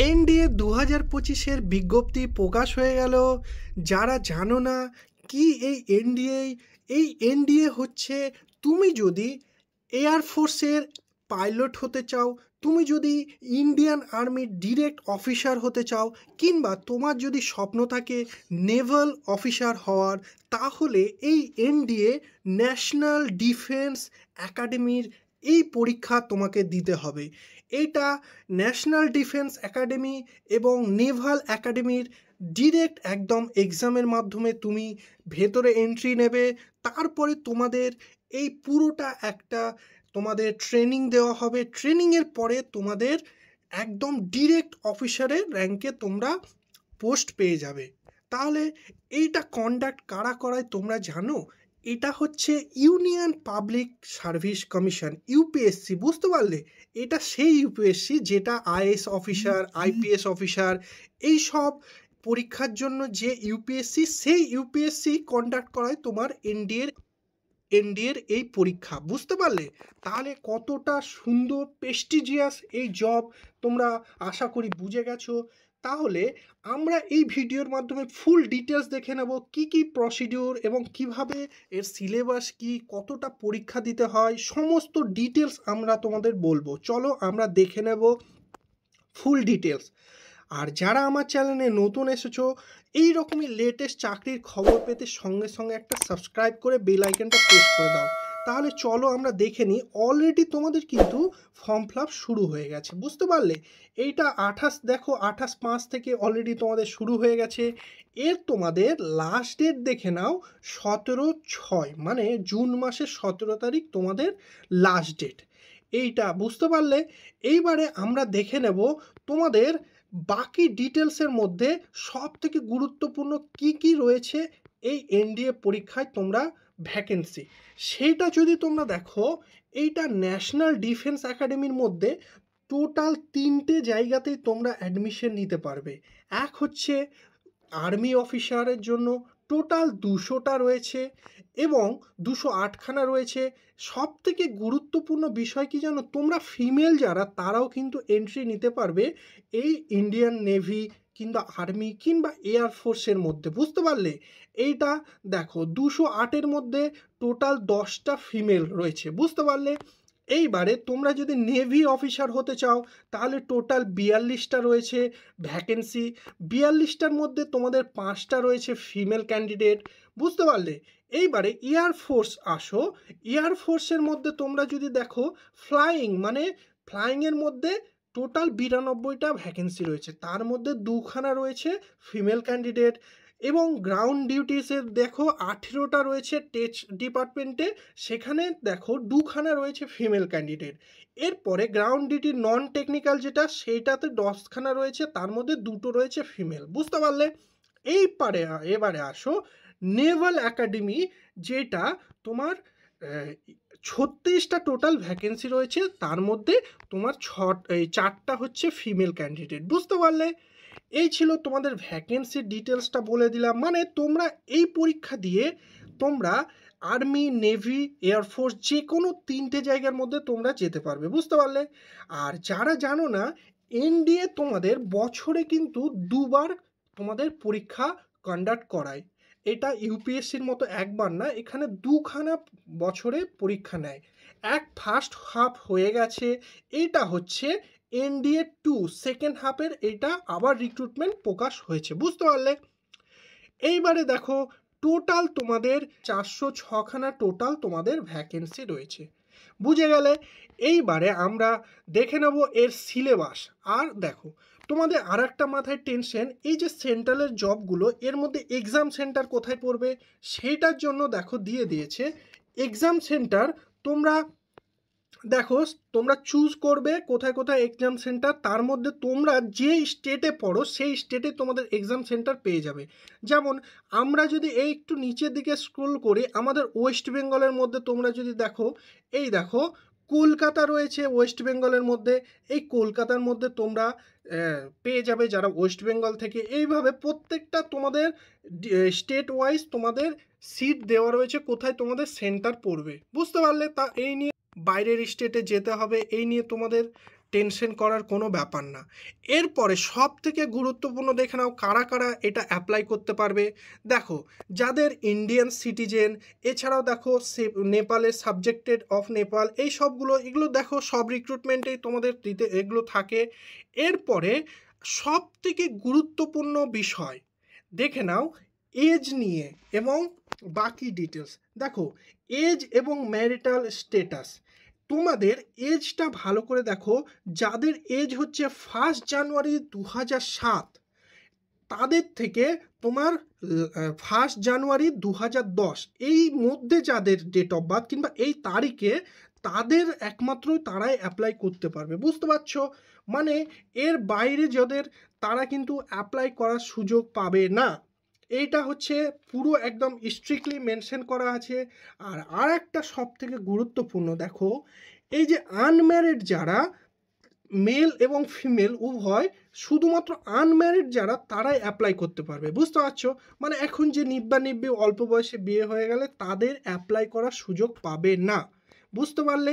NDA 2025-এর বিজ্ঞপ্তি প্রকাশ হয়ে গেল। যারা জানো না কি এই এনডিএ হচ্ছে, তুমি যদি এয়ারফোর্সের পাইলট হতে চাও, তুমি যদি ইন্ডিয়ান আর্মির ডিরেক্ট অফিসার হতে চাও, কিংবা তোমার যদি স্বপ্ন থাকে নেভাল অফিসার হওয়ার, তাহলে এই এনডিএ ন্যাশনাল ডিফেন্স একাডেমির এই পরীক্ষা তোমাকে দিতে হবে। এটা ন্যাশনাল ডিফেন্স একাডেমি এবং নেভাল একাডেমির ডিরেক্ট একদম এক্সামের মাধ্যমে তুমি ভেতরে এন্ট্রি নেবে। তারপরে তোমাদের এই পুরোটা একটা তোমাদের ট্রেনিং দেওয়া হবে। ট্রেনিংয়ের পরে তোমাদের একদম ডিরেক্ট অফিসারের র্যাঙ্কে তোমরা পোস্ট পেয়ে যাবে। তাহলে এইটা কন্ডাক্ট কারা করায় তোমরা জানো? এটা হচ্ছে union public service commission, UPSC. বুঝতে পারলে? এটা সেই ইউপিএসসি যেটা আইএএস অফিসার, আইপিএস অফিসার এই সব পরীক্ষার জন্য যে ইউপিএসসি, সেই ইউপিএসসি কন্ডাক্ট করায় তোমার এনডিএর এই পরীক্ষা। বুঝতে পারলে? তাহলে কতটা সুন্দর প্রেস্টিজিয়াস এই জব তোমরা আশা করি বুঝে গেছো। তাহলে আমরা এই ভিডিওর মাধ্যমে ফুল ডিটেলস দেখে নেব কি কি প্রসিডিওর এবং কিভাবে এর সিলেবাস কি, কতটা পরীক্ষা দিতে হয়, সমস্ত ডিটেলস আমরা তোমাদের বলবো। চলো আমরা দেখে নেব ফুল ডিটেলস। আর যারা আমার চ্যানেলে নতুন এসেছো, এই রকমই লেটেস্ট চাকরির খবর পেতে সঙ্গে সঙ্গে একটা সাবস্ক্রাইব করে বেল আইকনটা প্রেস করে দাও। তাহলে চলো আমরা দেখে নিই। অলরেডি তোমাদের কিন্তু ফর্ম ফিল আপ শুরু হয়ে গেছে। বুঝতে পারলে? এইটা 28, দেখো 28/5 থেকে অলরেডি তোমাদের শুরু হয়ে গেছে। এর তোমাদের লাস্ট ডেট দেখে নাও 17/6, মানে জুন মাসের 17 তারিখ তোমাদের লাস্ট ডেট। এইটা বুঝতে পারলে? এইবারে আমরা দেখে নেব তোমাদের বাকি ডিটেলসের মধ্যে সব থেকে গুরুত্বপূর্ণ কি কি রয়েছে এই এনডিএ পরীক্ষায় তোমরা ভ্যাকেন্সি। সেইটা যদি তোমরা দেখো, এইটা ন্যাশনাল ডিফেন্স একাডেমির মধ্যে টোটাল 3টে জায়গাতেই তোমরা অ্যাডমিশন নিতে পারবে। এক হচ্ছে আর্মি অফিসারের জন্য টোটাল 200টা রয়েছে এবং 208খানা রয়েছে। সব থেকে গুরুত্বপূর্ণ বিষয় কি জানো? তোমরা ফিমেল যারা, তারাও কিন্তু এন্ট্রি নিতে পারবে এই ইন্ডিয়ান নেভি কিংবা আর্মি কিংবা এয়ারফোর্সের মধ্যে। বুঝতে পারলে? এইটা দেখো 208-এর মধ্যে টোটাল 10টা ফিমেল রয়েছে। বুঝতে পারলে? এইবারে তোমরা যদি নেভি অফিসার হতে চাও, তাহলে টোটাল 42টা রয়েছে ভ্যাকেন্সি। 42টার মধ্যে তোমাদের 5টা রয়েছে ফিমেল ক্যান্ডিডেট। বুঝতে পারলে? এইবারে এয়ারফোর্স আসো। এয়ারফোর্সের মধ্যে তোমরা যদি দেখো মানে ফ্লাইংয়ের মধ্যে টোটাল 92টা ভ্যাকেন্সি রয়েছে। তার মধ্যে 2খানা রয়েছে ফিমেল ক্যান্ডিডেট। এবং গ্রাউন্ড ডিউটিসের দেখো 18টা রয়েছে টেচ ডিপার্টমেন্টে, সেখানে দেখো 2খানা রয়েছে ফিমেল ক্যান্ডিডেট। এরপরে গ্রাউন্ড ডিউটি নন টেকনিক্যাল যেটা, সেইটাতে 10খানা রয়েছে, তার মধ্যে 2টো রয়েছে ফিমেল। বুঝতে পারলে? এবারে আসো নেভাল একাডেমি, যেটা তোমার 36টা টোটাল ভ্যাকেন্সি রয়েছে, তার মধ্যে তোমার 4টা হচ্ছে ফিমেল ক্যান্ডিডেট। বুঝতে পারলে? এই ছিল তোমাদের ভ্যাকেন্সির ডিটেলসটা বলে দিলাম। মানে তোমরা এই পরীক্ষা দিয়ে তোমরা আর্মি, নেভি, এয়ারফোর্স যে কোনো 3টে জায়গার মধ্যে তোমরা যেতে পারবে। বুঝতে পারলে? আর যারা জানো না, এনডিএ তোমাদের বছরে কিন্তু 2বার তোমাদের পরীক্ষা কন্ডাক্ট করায়। এটা ইউপিএসসির মতো একবার না, এখানে 2খানা বছরে পরীক্ষা নেয়। এক ফার্স্ট হাফ হয়ে গেছে, এটা হচ্ছে এনডিএ 2 সেকেন্ড হাফের, এটা আবার রিক্রুটমেন্ট প্রকাশ হয়েছে। বুঝতে পারলে? এইবারে দেখো টোটাল তোমাদের 406খানা টোটাল তোমাদের ভ্যাকেন্সি রয়েছে। বুঝে গেলে? এইবারে আমরা দেখে নেব এর সিলেবাস। আর দেখো তোমাদের আর একটা মাথায় টেনশন, এই যে সেন্ট্রালের জবগুলো, এর মধ্যে এক্সাম সেন্টার কোথায় পড়বে, সেইটার জন্য দেখো দিয়ে দিয়েছে এক্সাম সেন্টার। তোমরা দেখো তোমরা চুজ করবে কোথায় কোথায় এক্সাম সেন্টার, তার মধ্যে তোমরা যে স্টেটে পড়ো সেই স্টেটে তোমাদের এক্সাম সেন্টার পেয়ে যাবে। যেমন আমরা যদি এই একটু নিচের দিকে স্ক্রল করি, আমাদের ওয়েস্ট বেঙ্গলের মধ্যে তোমরা যদি দেখো, এই দেখো কলকাতা রয়েছে ওয়েস্ট বেঙ্গলের মধ্যে। এই কলকাতার মধ্যে তোমরা পেয়ে যাবে যারা ওয়েস্ট বেঙ্গল থেকে। এইভাবে প্রত্যেকটা তোমাদের স্টেট ওয়াইজ তোমাদের সিট দেওয়া রয়েছে কোথায় তোমাদের সেন্টার পড়বে। বুঝতে পারলে? তা এই নিয়ে বাইরের স্টেটে যেতে হবে, এই নিয়ে তোমাদের টেনশন করার কোনো ব্যাপার না। এরপরে সবথেকে গুরুত্বপূর্ণ দেখে নাও কারা কারা এটা অ্যাপ্লাই করতে পারবে। দেখো, যাদের ইন্ডিয়ান সিটিজেন, এছাড়াও দেখো নেপালের সাবজেক্টেড অফ নেপাল, এই সবগুলো, এগুলো দেখো সব রিক্রুটমেন্টেই তোমাদের দিতে এগুলো থাকে। এরপরে সবথেকে গুরুত্বপূর্ণ বিষয় দেখে নাও এজ নিয়ে এবং বাকি ডিটেলস। দেখো, এজ এবং ম্যারিটাল স্ট্যাটাস, তোমাদের এজটা ভালো করে দেখো। যাদের এজ হচ্ছে 1 জানুয়ারি 2007, তাদের থেকে তোমার 1 জানুয়ারি 2010 এই মধ্যে যাদের ডেট অফ বার্থ কিংবা এই তারিখে, তাদের একমাত্র তারাই অ্যাপ্লাই করতে পারবে। বুঝতে পারছো? মানে এর বাইরে যাদের, তারা কিন্তু অ্যাপ্লাই করার সুযোগ পাবে না। এইটা হচ্ছে পুরো একদম স্ট্রিক্টলি মেনশন করা আছে। আর একটা সব থেকে গুরুত্বপূর্ণ দেখো, এই যে আনম্যারিড যারা, মেল এবং ফিমেল উভয়, শুধুমাত্র আনম্যারিড যারা তারাই অ্যাপ্লাই করতে পারবে। বুঝতে পারছো? মানে এখন যে নিব্বি অল্প বয়সে বিয়ে হয়ে গেলে তাদের অ্যাপ্লাই করার সুযোগ পাবে না। বুঝতে পারলে?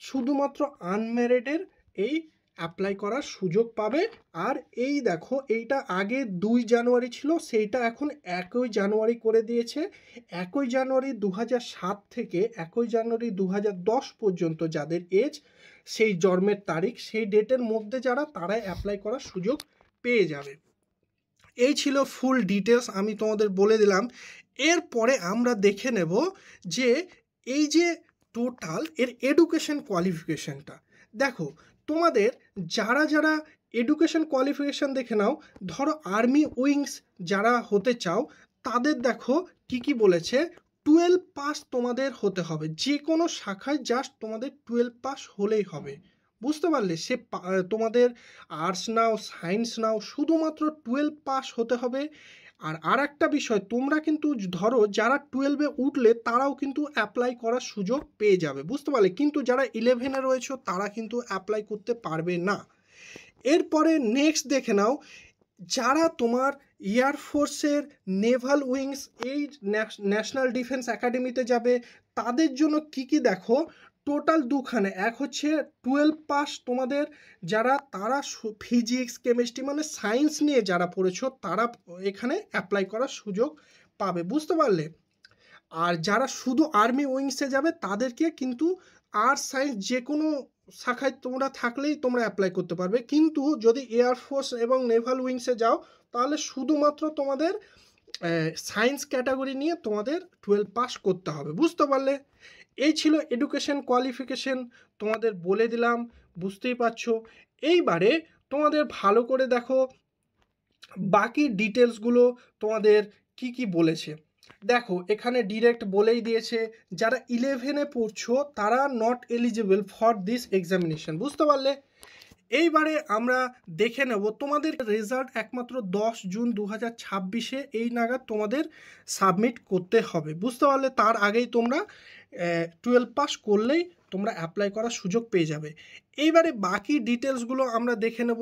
শুধুমাত্র আনম্যারিডের এই অ্যাপ্লাই করার সুযোগ পাবে। আর এই দেখো, এইটা আগে 2 জানুয়ারি ছিল, সেইটা এখন 1 জানুয়ারি করে দিয়েছে। 1 জানুয়ারি 2007 থেকে 1 জানুয়ারি 2010 পর্যন্ত যাদের এজ, সেই জন্মের তারিখ, সেই ডেটের মধ্যে যারা, তারাই অ্যাপ্লাই করার সুযোগ পেয়ে যাবে। এই ছিল ফুল ডিটেলস, আমি তোমাদের বলে দিলাম। এরপরে আমরা দেখে নেব যে এই যে টোটাল এর এডুকেশন কোয়ালিফিকেশনটা। দেখো, তোমাদের যারা যারা এডুকেশন কোয়ালিফিকেশন দেখে নাও, ধরো আর্মি উইংস যারা হতে চাও, তাদের দেখো কি কি বলেছে। 12 পাস তোমাদের হতে হবে, যে কোনো শাখায় জাস্ট তোমাদের 12 পাস হলেই হবে। বুঝতে পারলে? সে তোমাদের আর্টস নাও সায়েন্স নাও, শুধুমাত্র 12 পাস হতে হবে। আর একটা বিষয়, তোমরা কিন্তু ধরো যারা 12-এ উঠলে তারাও কিন্তু অ্যাপ্লাই করার সুযোগ পেয়ে যাবে। বুঝতে পারলে? কিন্তু যারা 11-এ রয়েছে তারা কিন্তু অ্যাপ্লাই করতে পারবে না। এরপরে নেক্সট দেখে নাও, যারা তোমার এয়ারফোর্সের নেভাল উইংস, এই ন্যাশনাল ডিফেন্স একাডেমিতে যাবে, তাদের জন্য কি কি দেখো, টোটাল দুখানে। এক হচ্ছে 12 পাস তোমাদের যারা, তারা ফিজিক্স কেমিস্ট্রি মানে সায়েন্স নিয়ে যারা পড়েছো, তারা এখানে অ্যাপ্লাই করার সুযোগ পাবে। বুঝতে পারলে? আর যারা শুধু আর্মি উইংসে যাবে, তাদেরকে কিন্তু আর্টস সায়েন্স যে কোনো শাখায় তোমরা থাকলেই তোমরা অ্যাপ্লাই করতে পারবে। কিন্তু যদি এয়ারফোর্স এবং নেভাল উইংসে যাও, তাহলে শুধুমাত্র তোমাদের সায়েন্স ক্যাটাগরি নিয়ে তোমাদের 12 পাস করতে হবে। বুঝতে পারলে? এই ছিল এডুকেশন কোয়ালিফিকেশন, তোমাদের বলে দিলাম। বুঝতেই পারছো? এইবারে তোমাদের ভালো করে দেখো বাকি ডিটেলসগুলো তোমাদের কি কি বলেছে। দেখো, এখানে ডিরেক্ট বলেই দিয়েছে, যারা 11-এ পড়ছো তারা not eligible for this examination. বুঝতে পারলে? এইবারে আমরা দেখে নেব তোমাদের রেজাল্ট একমাত্র 10 জুন 2026 এই নাগাদ তোমাদের সাবমিট করতে হবে। বুঝতে পারলে? তার আগেই তোমরা 12 পাস করলেই তোমরা অ্যাপ্লাই করার সুযোগ পেয়ে যাবে। এইবারে বাকি ডিটেলসগুলো আমরা দেখে নেব।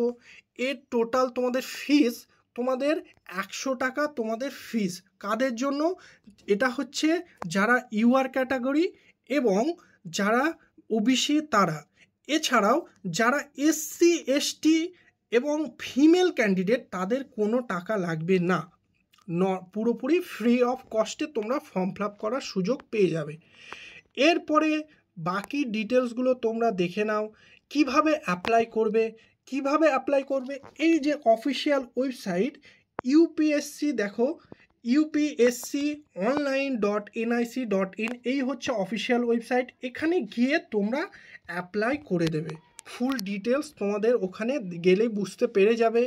এর টোটাল তোমাদের ফিস, তোমাদের 100 টাকা তোমাদের ফিস। কাদের জন্য? এটা হচ্ছে যারা ইউআর ক্যাটাগরি এবং যারা ওবিসি তারা। এছাড়াও যারা এসসি এসটি এবং ফিমেল ক্যান্ডিডেট, তাদের কোনো টাকা লাগবে না। পুরোপুরি ফ্রি অফ কস্টে তোমরা ফর্ম ফিল আপ করার সুযোগ পেয়ে যাবে। এরপরে বাকি ডিটেলসগুলো তোমরা দেখে নাও, কিভাবে অ্যাপ্লাই করবে। কিভাবে অ্যাপ্লাই করবে, এই যে অফিসিয়াল ওয়েবসাইট ইউপিএসসি, দেখো upsconline.nic.in, এই হচ্ছে অফিসিয়াল ওয়েবসাইট। এখানে গিয়ে তোমরা অ্যাপ্লাই করে দেবে। ফুল ডিটেলস তোমাদের ওখানে গেলেই বুঝতে পেরে যাবে।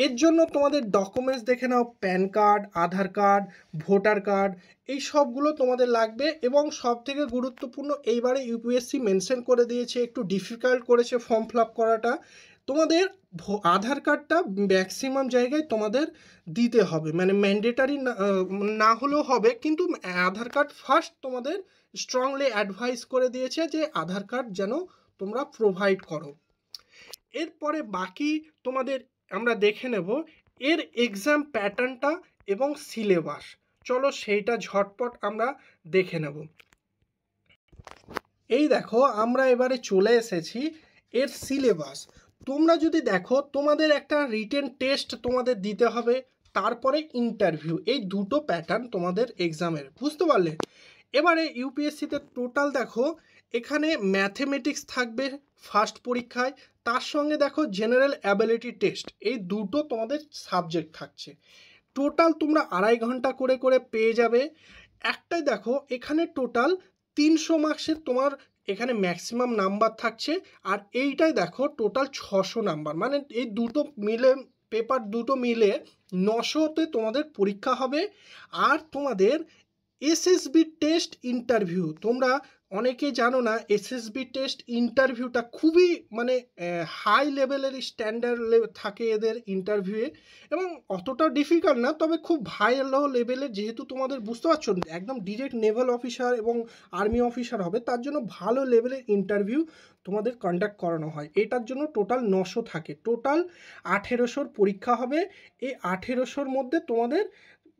এর জন্য তোমাদের ডকুমেন্টস দেখে নাও, প্যান কার্ড, আধার কার্ড, ভোটার কার্ড, এই সবগুলো তোমাদের লাগবে। এবং সব থেকে গুরুত্বপূর্ণ, এইবারে ইউপিএসসি মেনশন করে দিয়েছে, একটু ডিফিকাল্ট করেছে ফর্ম ফিল আপ করাটা। তোমাদের আধার কার্ডটা ম্যাক্সিমাম জায়গায় তোমাদের দিতে হবে, মানে ম্যান্ডেটারি না হলেও হবে, কিন্তু আধার কার্ড ফার্স্ট তোমাদের স্ট্রংলি অ্যাডভাইস করে দিয়েছে যে আধার কার্ড যেন তোমরা প্রোভাইড করো। এরপরে বাকি তোমাদের আমরা দেখে নেব এর এক্সাম প্যাটার্নটা এবং সিলেবাস। চলো সেইটা ঝটপট আমরা দেখে নেব। এই দেখো, আমরা এবারে চলে এসেছি এর সিলেবাস। তোমরা যদি দেখো তোমাদের একটা রিটেন টেস্ট তোমাদের দিতে হবে, তারপরে ইন্টারভিউ, এই দুটো প্যাটার্ন তোমাদের এক্সামের, বুঝতে পারলে? এবারে ইউপিএসসিতে টোটাল দেখো এখানে ম্যাথমেটিক্স থাকবে ফার্স্ট পরীক্ষায়, তার সঙ্গে দেখো জেনারেল অ্যাবিলিটি টেস্ট, এই দুটো তোমাদের সাবজেক্ট থাকছে। টোটাল তোমরা 2.5 ঘন্টা করে করে পেয়ে যাবে। একটাই দেখো এখানে টোটাল 300 মার্কসের তোমার এখানে ম্যাক্সিমাম নাম্বার থাকছে, আর এইটাই দেখো টোটাল 600 নাম্বার, মানে এই দুটো মিলে পেপার দুটো মিলে 900তে তোমাদের পরীক্ষা হবে। আর তোমাদের এসএসবি টেস্ট ইন্টারভিউ, তোমরা অনেকে জানো না এসএসবি টেস্ট ইন্টারভিউটা খুবই মানে হাই লেভেলের স্ট্যান্ডার্ড থাকে এদের ইন্টারভিউয়ে, এবং অতটা ডিফিকাল্ট না, তবে খুব ভালো লেভেলের, যেহেতু তোমাদের বুঝতে পারছো একদম ডিরেক্ট নেভাল অফিসার এবং আর্মি অফিসার হবে, তার জন্য ভালো লেভেলের ইন্টারভিউ তোমাদের কন্ডাক্ট করানো হয়। এটার জন্য টোটাল 900 থাকে, টোটাল 1800 পরীক্ষা হবে। এই 1800 মধ্যে তোমাদের,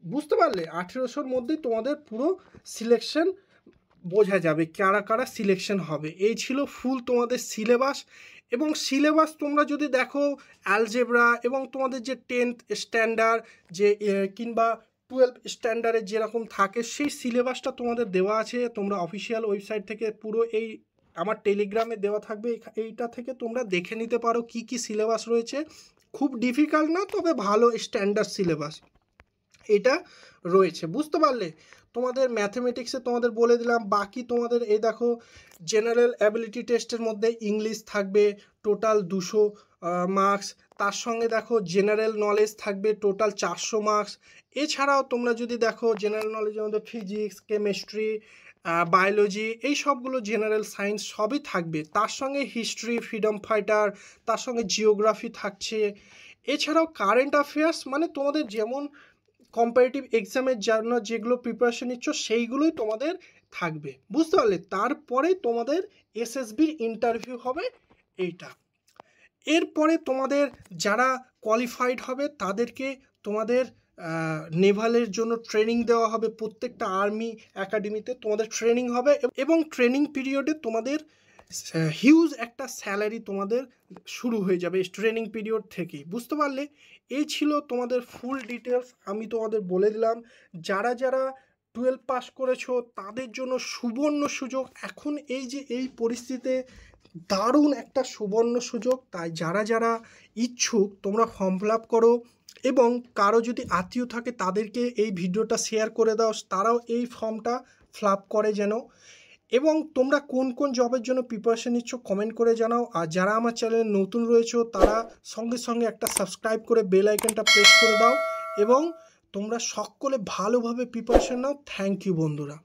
বুঝতে পারলে, 1800 মধ্যেই তোমাদের পুরো সিলেকশন বোঝা যাবে কারা কারা সিলেকশন হবে। এই ছিল ফুল তোমাদের সিলেবাস। এবং সিলেবাস তোমরা যদি দেখো অ্যালজেব্রা এবং তোমাদের যে 10th স্ট্যান্ডার্ড যে কিংবা 12 স্ট্যান্ডার্ডের যেরকম থাকে সেই সিলেবাসটা তোমাদের দেওয়া আছে, তোমরা অফিসিয়াল ওয়েবসাইট থেকে পুরো এই আমার টেলিগ্রামে দেওয়া থাকবে, এইটা থেকে তোমরা দেখে নিতে পারো কি কি সিলেবাস রয়েছে। খুব ডিফিকাল্ট না, তবে ভালো স্ট্যান্ডার্ড সিলেবাস এটা রয়েছে, বুঝতে পারলে? তোমাদের ম্যাথমেটিক্সে তোমাদের বলে দিলাম। বাকি তোমাদের এই দেখো জেনারেল অ্যাবিলিটি টেস্টের মধ্যে ইংলিশ থাকবে টোটাল 200 মার্কস, তার সঙ্গে দেখো জেনারেল নলেজ থাকবে টোটাল 400 মার্কস। এছাড়াও তোমরা যদি দেখো জেনারেল নলেজের মধ্যে ফিজিক্স, কেমিস্ট্রি, বায়োলজি, এই সবগুলো জেনারেল সায়েন্স সবই থাকবে, তার সঙ্গে হিস্ট্রি, ফ্রিডম ফাইটার, তার সঙ্গে জিওগ্রাফি থাকছে। এছাড়াও কারেন্ট অ্যাফেয়ার্স, মানে তোমাদের যেমন কম্পারেটিভ এক্সামের জন্য যেগুলো প্রিপারেশন নিচ্ছ সেইগুলোই তোমাদের থাকবে, বুঝতে পারলে? তারপরে তোমাদের এসএসবির ইন্টারভিউ হবে এইটা। এরপরে তোমাদের যারা কোয়ালিফাইড হবে তাদেরকে তোমাদের নেভালের জন্য ট্রেনিং দেওয়া হবে, প্রত্যেকটা আর্মি একাডেমিতে তোমাদের ট্রেনিং হবে, এবং ট্রেনিং পিরিয়ডে তোমাদের হিউজ একটা স্যালারি তোমাদের শুরু হয়ে যাবে ট্রেনিং পিরিয়ড থেকেই, বুঝতে পারলে? এই ছিল তোমাদের ফুল ডিটেলস, আমি তোমাদের বলে দিলাম। যারা যারা 12 পাস করেছো তাদের জন্য সুবর্ণ সুযোগ, এখন এই যে এই পরিস্থিতিতে দারুণ একটা সুবর্ণ সুযোগ, তাই যারা যারা ইচ্ছুক তোমরা ফর্ম ফিল আপ করো, এবং কারো যদি আত্মীয় থাকে তাদেরকে এই ভিডিওটা শেয়ার করে দাও, তারাও এই ফর্মটা ফিল আপ করে যেন। এবং তোমরা কোন কোন জবের জন্য প্রিপারেশন নিচ্ছ কমেন্ট করে জানাও। আর যারা আমার চ্যানেলে নতুন রয়েছে তারা সঙ্গে সঙ্গে একটা সাবস্ক্রাইব করে বেল আইকনটা প্রেস করে দাও, এবং তোমরা সকলে ভালোভাবে প্রিপারেশন নাও। থ্যাংক ইউ বন্ধুরা।